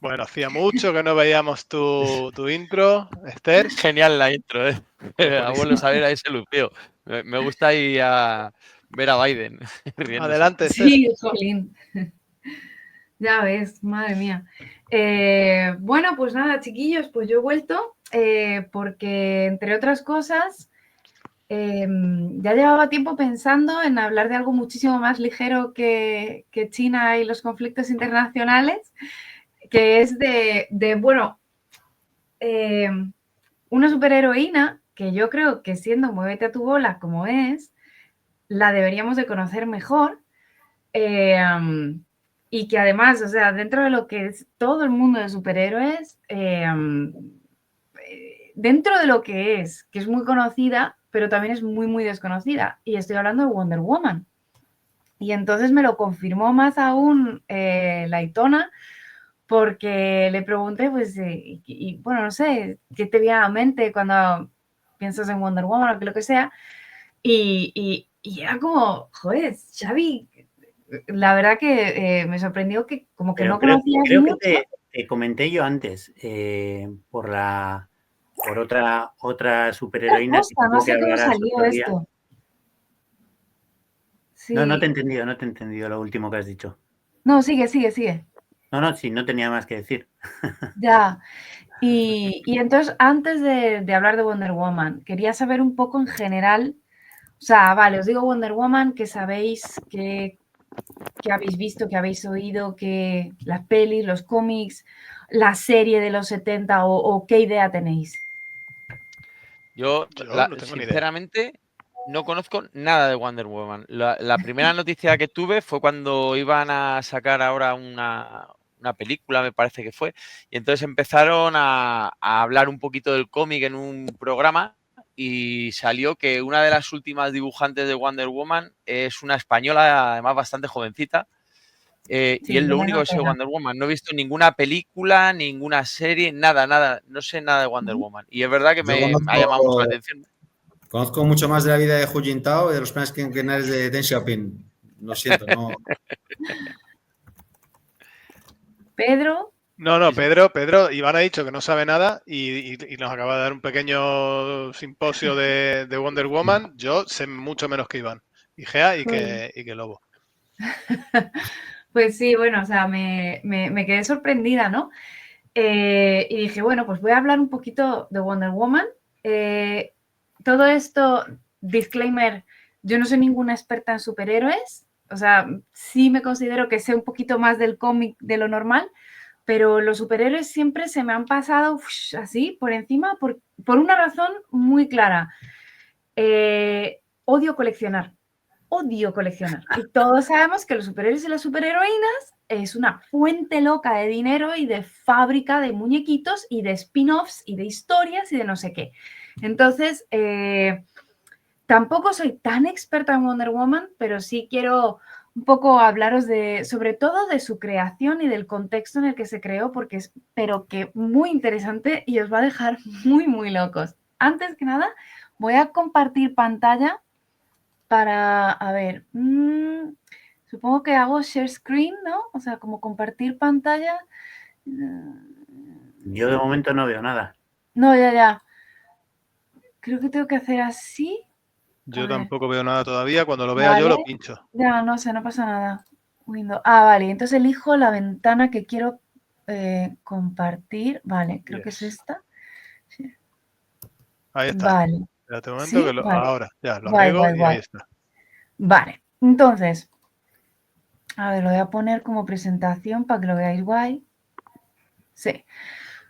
Bueno, hacía mucho que no veíamos tu intro, Esther. Genial la intro, ¿eh? Buenísimo. Abuelo Saber ahí se lució. Me gusta ahí a ver a Biden riéndose. Adelante, Esther. Sí, jolín. Ya ves, madre mía. Bueno, pues nada, chiquillos, pues yo he vuelto porque, entre otras cosas, ya llevaba tiempo pensando en hablar de algo muchísimo más ligero que China y los conflictos internacionales, que es bueno, una superheroína que yo creo que siendo Muévete a tu bola como es, la deberíamos de conocer mejor. Y que además, o sea, dentro de lo que es todo el mundo de superhéroes, dentro de lo que es muy conocida, pero también es muy, muy desconocida. Y estoy hablando de Wonder Woman. Y entonces me lo confirmó más aún la Itona, porque le pregunté, pues, y bueno, no sé, ¿qué te viene a la mente cuando piensas en Wonder Woman o lo que sea? Y era como, joder, Xavi, la verdad que me sorprendió que como que Pero no conocías creo mucho. que te comenté yo antes por otra superheroína que Posta, no tuvo que sé cómo hablarás salió otro día. esto. Sí. No te he entendido lo último que has dicho. No, sigue. No, sí, no tenía más que decir. Ya. Y entonces, antes de hablar de Wonder Woman, quería saber un poco en general, o sea, vale, os digo Wonder Woman, que sabéis que habéis visto, que habéis oído, que las pelis, los cómics, la serie de los 70 o qué idea tenéis. Yo no tengo ni idea. sinceramente, no conozco nada de Wonder Woman. La primera noticia que tuve fue cuando iban a sacar ahora una película, me parece que fue, y entonces empezaron a hablar un poquito del cómic en un programa y salió que una de las últimas dibujantes de Wonder Woman es una española, además bastante jovencita, Sí, y es lo único Elena que sé de Pena. Wonder Woman. No he visto ninguna película, ninguna serie, nada. No sé nada de Wonder Woman. Y es verdad que Yo me ha llamado mucho la atención. conozco mucho más de la vida de Hu Jintao y de los planes quinquenales de Deng Xiaoping. Lo siento, no. Pedro. No, Pedro, Iván ha dicho que no sabe nada y nos acaba de dar un pequeño simposio de Wonder Woman. Yo sé mucho menos que Iván, y Gea y que Lobo. Pues sí, bueno, o sea, me quedé sorprendida, ¿no? Y dije, bueno, pues voy a hablar un poquito de Wonder Woman. Todo esto, disclaimer, yo no soy ninguna experta en superhéroes, o sea, sí me considero que sé un poquito más del cómic de lo normal, pero los superhéroes siempre se me han pasado así por encima por una razón muy clara. Odio coleccionar. Y todos sabemos que los superhéroes y las superheroínas es una fuente loca de dinero y de fábrica de muñequitos y de spin-offs y de historias y de no sé qué. Entonces, tampoco soy tan experta en Wonder Woman, pero sí quiero un poco hablaros sobre todo de su creación y del contexto en el que se creó, porque es, pero que muy interesante y os va a dejar muy, muy locos. Antes que nada, voy a compartir pantalla para, a ver, supongo que hago share screen, ¿no? O sea, como compartir pantalla. Yo de momento no veo nada. No, ya. Creo que tengo que hacer así. Yo tampoco veo nada todavía. Cuando lo vea Vale. yo lo pincho. Ya, no sé, no pasa nada. Windows. Ah, vale. Entonces elijo la ventana que quiero compartir. Vale, creo que es esta. Sí. Ahí está. Vale. Espérate un momento. ¿Sí? Vale. Ahora, ya, lo agrego y ahí está. Vale. Entonces, a ver, lo voy a poner como presentación para que lo veáis guay. Sí.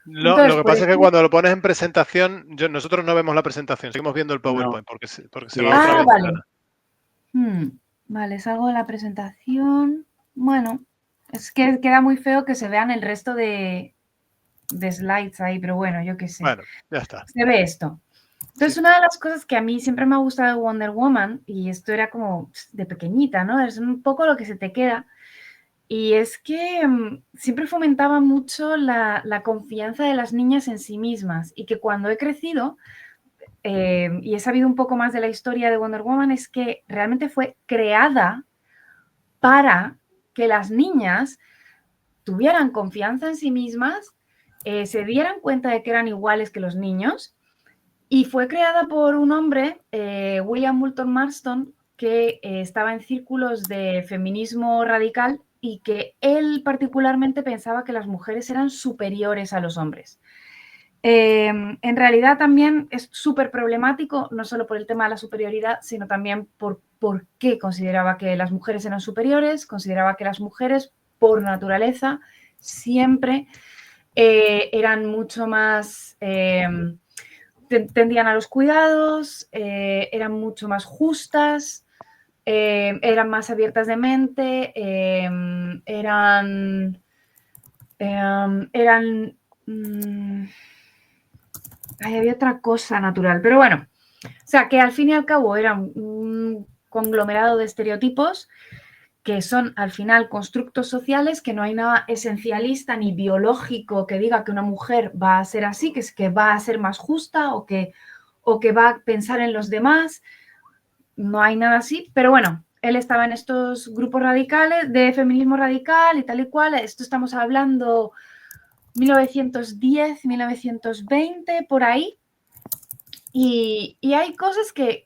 Entonces, lo que pasa es que cuando lo pones en presentación, nosotros no vemos la presentación, seguimos viendo el PowerPoint porque se va a otra ventana. Vale. Vale, salgo de la presentación. Bueno, es que queda muy feo que se vean el resto de slides ahí, pero bueno, yo qué sé. Bueno, ya está. Se ve esto. Entonces, una de las cosas que a mí siempre me ha gustado de Wonder Woman, y esto era como de pequeñita, ¿no? Es un poco lo que se te queda. Y es que siempre fomentaba mucho la confianza de las niñas en sí mismas y que cuando he crecido y he sabido un poco más de la historia de Wonder Woman es que realmente fue creada para que las niñas tuvieran confianza en sí mismas, se dieran cuenta de que eran iguales que los niños. Y fue creada por un hombre, William Moulton Marston, que estaba en círculos de feminismo radical y que él particularmente pensaba que las mujeres eran superiores a los hombres. En realidad también es súper problemático, no solo por el tema de la superioridad, sino también por qué consideraba que las mujeres eran superiores. Consideraba que las mujeres, por naturaleza, siempre eran mucho más... tendían a los cuidados, eran mucho más justas, eran más abiertas de mente, había otra cosa natural, pero bueno, o sea, que al fin y al cabo eran un conglomerado de estereotipos que son al final constructos sociales, que no hay nada esencialista ni biológico que diga que una mujer va a ser así, que es que va a ser más justa o que va a pensar en los demás. No hay nada así, pero bueno, él estaba en estos grupos radicales de feminismo radical y tal y cual. Esto estamos hablando 1910, 1920, por ahí. Y hay cosas que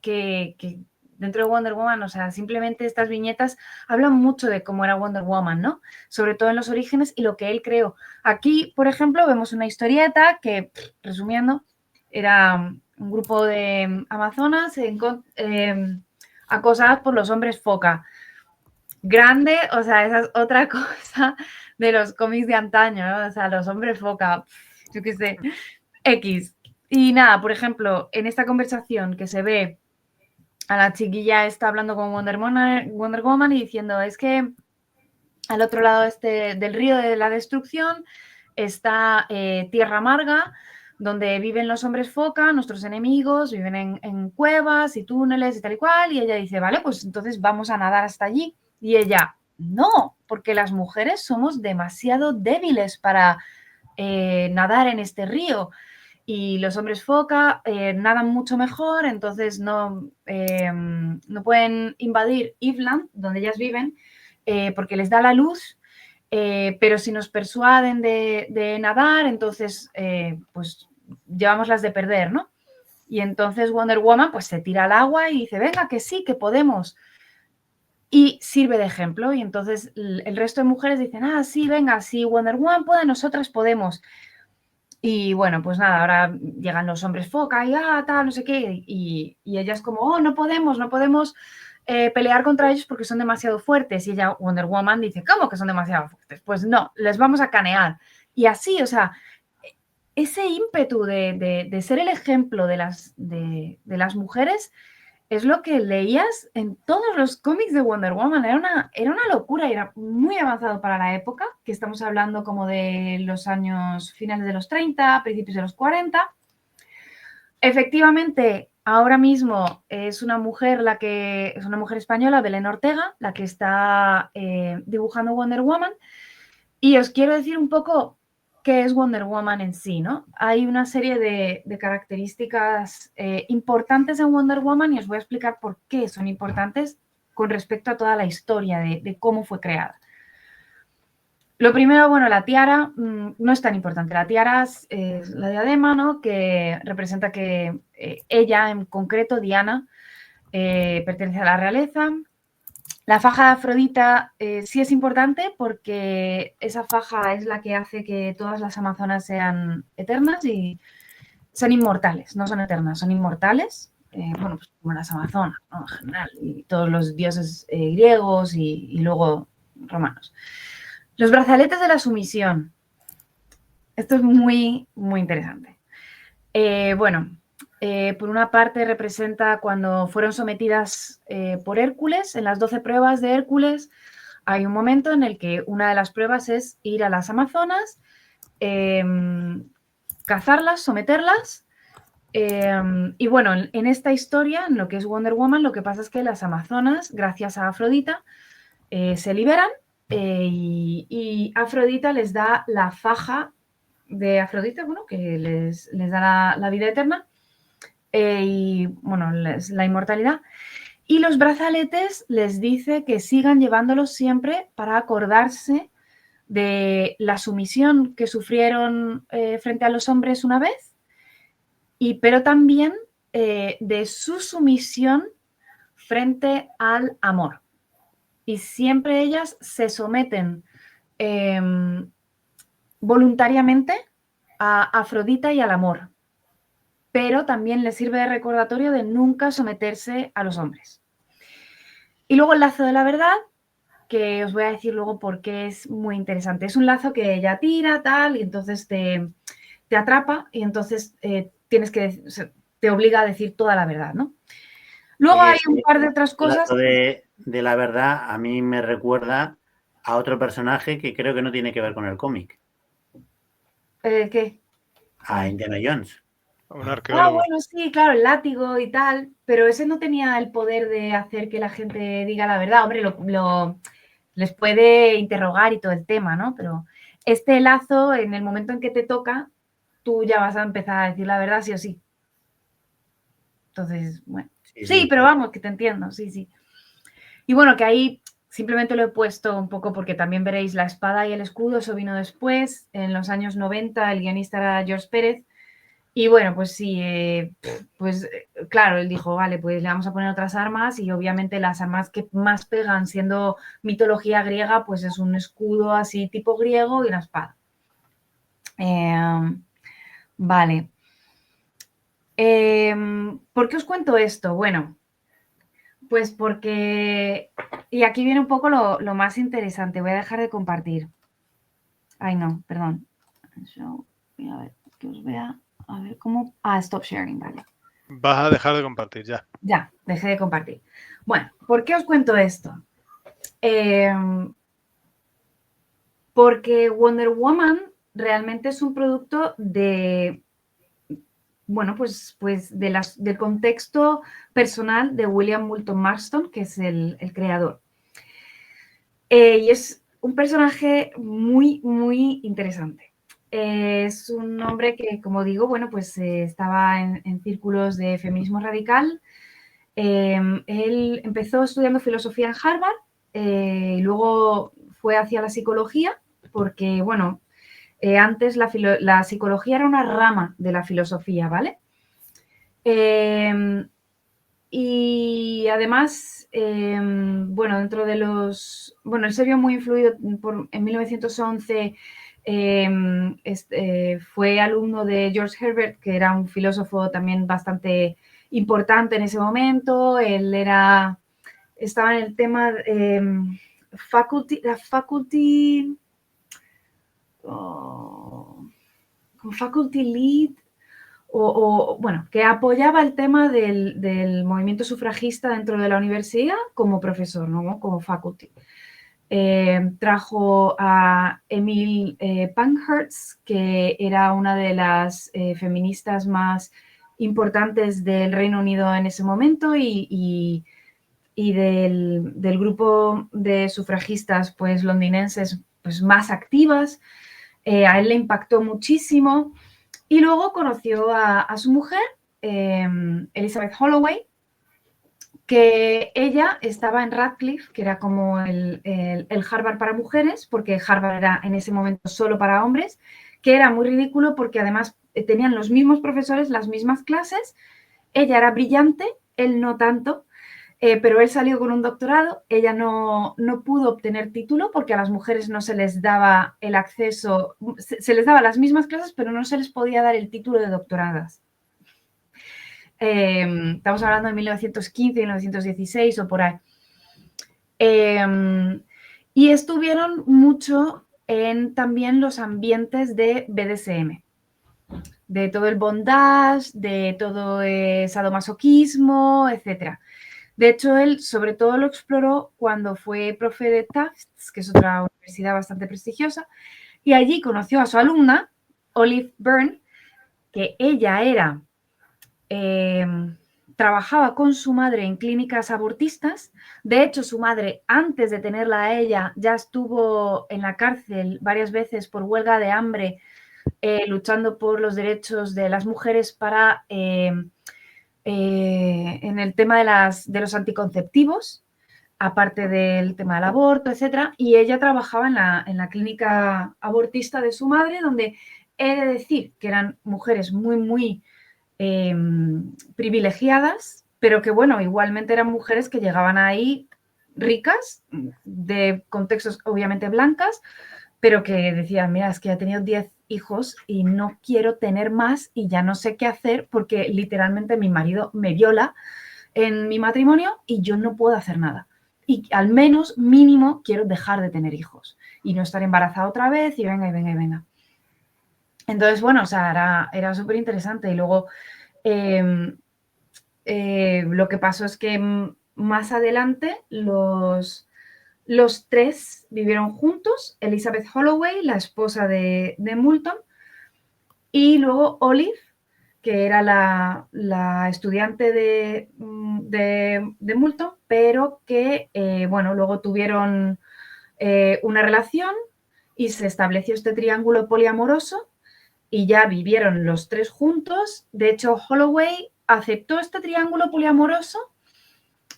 dentro de Wonder Woman, o sea, simplemente estas viñetas hablan mucho de cómo era Wonder Woman, ¿no? Sobre todo en los orígenes y lo que él creó. Aquí, por ejemplo, vemos una historieta que, resumiendo, era un grupo de amazonas acosadas por los hombres foca. Grande, o sea, esa es otra cosa de los cómics de antaño, ¿no? O sea, los hombres foca, yo qué sé, X. Y nada, por ejemplo, en esta conversación que se ve a la chiquilla está hablando con Wonder Woman y diciendo, es que al otro lado del río de la destrucción está Tierra Amarga, donde viven los hombres foca, nuestros enemigos, viven en cuevas y túneles y tal y cual. Y ella dice, vale, pues entonces vamos a nadar hasta allí. Y ella, no, porque las mujeres somos demasiado débiles para nadar en este río. Y los hombres foca nadan mucho mejor, entonces no pueden invadir Eveland, donde ellas viven, porque les da la luz, pero si nos persuaden de nadar, entonces pues llevamos las de perder, ¿no? Y entonces Wonder Woman pues se tira al agua y dice, venga, que sí, que podemos. Y sirve de ejemplo, y entonces el resto de mujeres dicen, ah, sí, venga, si Wonder Woman puede, nosotras podemos. Y bueno, pues nada, ahora llegan los hombres foca y tal, no sé qué, y ella es como, oh, no podemos pelear contra ellos porque son demasiado fuertes. Y ella, Wonder Woman, dice, ¿cómo que son demasiado fuertes? Pues no, les vamos a canear. Y así, o sea, ese ímpetu de ser el ejemplo de las mujeres es lo que leías en todos los cómics de Wonder Woman. Era una locura, era muy avanzado para la época, que estamos hablando como de los años finales de los 30, principios de los 40. Efectivamente, ahora mismo es una mujer española, Belén Ortega, la que está dibujando Wonder Woman. Y os quiero decir un poco qué es Wonder Woman en sí, ¿no? Hay una serie de características importantes en Wonder Woman y os voy a explicar por qué son importantes con respecto a toda la historia de cómo fue creada. Lo primero, bueno, la tiara no es tan importante. La tiara es la diadema, ¿no? Que representa que ella, en concreto, Diana, pertenece a la realeza. La faja de Afrodita sí es importante porque esa faja es la que hace que todas las amazonas sean eternas y sean inmortales. No son eternas, son inmortales. Bueno, pues como las amazonas, ¿no? En general, y todos los dioses griegos y luego romanos. Los brazaletes de la sumisión. Esto es muy, muy interesante. Por una parte representa cuando fueron sometidas por Hércules, en las 12 pruebas de Hércules, hay un momento en el que una de las pruebas es ir a las amazonas, cazarlas, someterlas, y bueno, en esta historia, en lo que es Wonder Woman, lo que pasa es que las amazonas, gracias a Afrodita, se liberan y Afrodita les da la faja de Afrodita, bueno, que les da la vida eterna, y bueno, la inmortalidad. Y los brazaletes les dice que sigan llevándolos siempre para acordarse de la sumisión que sufrieron frente a los hombres una vez, pero también de su sumisión frente al amor. Y siempre ellas se someten voluntariamente a Afrodita y al amor, pero también les sirve de recordatorio de nunca someterse a los hombres. Y luego el lazo de la verdad, que os voy a decir luego por qué es muy interesante. Es un lazo que ella tira, tal, y entonces te atrapa y entonces te obliga a decir toda la verdad, ¿no? Luego hay un par de otras cosas. El lazo de la verdad a mí me recuerda a otro personaje que creo que no tiene que ver con el cómic. ¿Qué? A Indiana Jones. Un arqueólogo. Bueno, sí, claro, el látigo y tal, pero ese no tenía el poder de hacer que la gente diga la verdad. Hombre, les puede interrogar y todo el tema, ¿no? Pero este lazo, en el momento en que te toca, tú ya vas a empezar a decir la verdad sí o sí. Entonces, bueno. Sí, pero vamos, que te entiendo, sí. Y bueno, que ahí simplemente lo he puesto un poco porque también veréis la espada y el escudo, eso vino después. En los años 90 el guionista era George Pérez. Y bueno, pues sí, claro, él dijo, vale, pues le vamos a poner otras armas y obviamente las armas que más pegan siendo mitología griega, pues es un escudo así tipo griego y una espada. Vale. ¿Por qué os cuento esto? Bueno, pues porque, y aquí viene un poco lo más interesante, voy a dejar de compartir. Ay, no, perdón. Voy a ver, que os vea. A ver cómo. Stop sharing, vale. Vas a dejar de compartir ya. Ya, dejé de compartir. Bueno, ¿por qué os cuento esto? Porque Wonder Woman realmente es un producto de, bueno, pues del contexto personal de William Moulton Marston, que es el creador. Y es un personaje muy, muy interesante. Es un hombre que, como digo, bueno, pues estaba en círculos de feminismo radical. Él empezó estudiando filosofía en Harvard, luego fue hacia la psicología, porque, bueno, antes la psicología era una rama de la filosofía, ¿vale? Y además, bueno, dentro de los... Bueno, él se vio muy influido en 1911... fue alumno de George Herbert, que era un filósofo también bastante importante en ese momento. Él estaba en el tema faculty lead, bueno, que apoyaba el tema del movimiento sufragista dentro de la universidad como profesor, ¿no? Como faculty. Trajo a Emile Pankhurst, que era una de las feministas más importantes del Reino Unido en ese momento y del grupo de sufragistas pues, londinenses pues, más activas. A él le impactó muchísimo. Y luego conoció a su mujer, Elizabeth Holloway, que ella estaba en Radcliffe, que era como el Harvard para mujeres, porque Harvard era en ese momento solo para hombres, que era muy ridículo porque además tenían los mismos profesores, las mismas clases. Ella era brillante, él no tanto, pero él salió con un doctorado. Ella no pudo obtener título porque a las mujeres no se les daba el acceso, se les daba las mismas clases, pero no se les podía dar el título de doctoradas. Estamos hablando de 1915, 1916 o por ahí. Y estuvieron mucho en también los ambientes de BDSM, de todo el bondage, de todo el sadomasoquismo, etc. De hecho, él sobre todo lo exploró cuando fue profe de Tufts, que es otra universidad bastante prestigiosa, y allí conoció a su alumna, Olive Byrne, que ella trabajaba con su madre en clínicas abortistas. De hecho, su madre, antes de tenerla a ella, ya estuvo en la cárcel varias veces por huelga de hambre, luchando por los derechos de las mujeres en el tema de los anticonceptivos. aparte del tema del aborto, etcétera, y ella trabajaba en la clínica abortista de su madre, donde he de decir que eran mujeres muy, muy privilegiadas, pero que, bueno, igualmente eran mujeres que llegaban ahí ricas, de contextos obviamente blancas, pero que decían, mira, es que ya he tenido 10 hijos y no quiero tener más y ya no sé qué hacer porque literalmente mi marido me viola en mi matrimonio y yo no puedo hacer nada. Y al menos mínimo quiero dejar de tener hijos y no estar embarazada otra vez y venga y venga y venga. Entonces, bueno, o sea, era súper interesante. Y luego lo que pasó es que más adelante los tres vivieron juntos, Elizabeth Holloway, la esposa de Moulton, y luego Olive, que era la estudiante de Moulton, pero que, bueno, luego tuvieron una relación y se estableció este triángulo poliamoroso y ya vivieron los tres juntos. De hecho, Holloway aceptó este triángulo poliamoroso,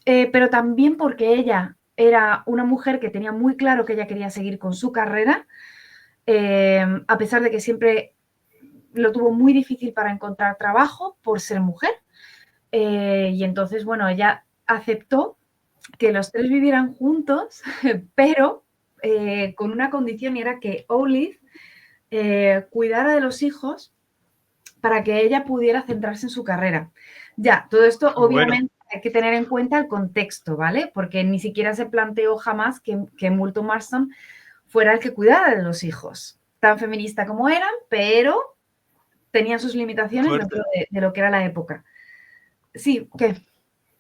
pero también porque ella era una mujer que tenía muy claro que ella quería seguir con su carrera, a pesar de que siempre lo tuvo muy difícil para encontrar trabajo por ser mujer. Y entonces, bueno, ella aceptó que los tres vivieran juntos, pero con una condición, y era que Olive cuidara de los hijos para que ella pudiera centrarse en su carrera. Ya, todo esto obviamente hay que tener en cuenta el contexto, ¿vale? Porque ni siquiera se planteó jamás que Moulton Marston fuera el que cuidara de los hijos, tan feminista como eran, pero tenían sus limitaciones dentro de lo que era la época. Sí, ¿qué?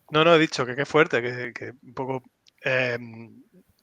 No, he dicho que qué fuerte, que un poco